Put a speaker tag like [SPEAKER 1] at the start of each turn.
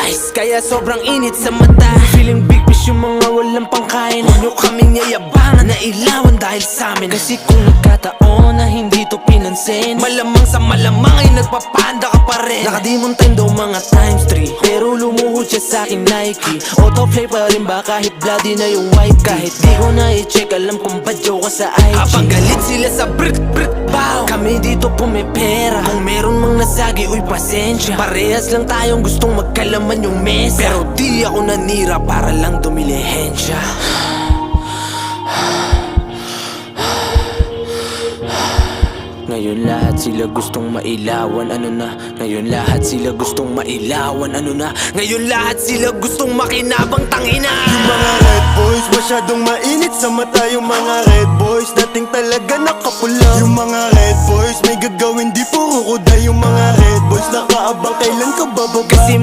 [SPEAKER 1] ice, kaya sobrang init sa mata. Feeling big fish yung mga walang pangkain. Huwag nyo kaming yayabangan na ilawan dahil sa amin. Kasi kung nagkataon na hindi to pinansin, malamang sa malamang ay nagpapanda ka pa rin. Nakadimontain daw mga times 3, pero lumuhod siya sa'king Nike. Autoplay pa rin ba kahit bloody na yung white. Kahit di ko na i-check, alam kong badyo ka sa IG. Habang galit sila sa brick bow, kami dito pumipera. Kung meron mang nasagi, uy pasensya. Parehas lang tayong gustong magkalaman yung mesa, pero di ako nanira para lang dumilihensya. Ngayon lahat sila gustong mailawan, ano na? Ngayon lahat sila gustong mailawan, ano na? Ngayon lahat sila gustong makinabang, tangina.
[SPEAKER 2] Yung mga red boys, masyadong mainit sa mata. Yung mga red boys, dating talaga nakapula. Yung mga red boys, may gagawin di puro kuda. Yung mga red boys, nakaabang kailan ka bababa.
[SPEAKER 1] Kasi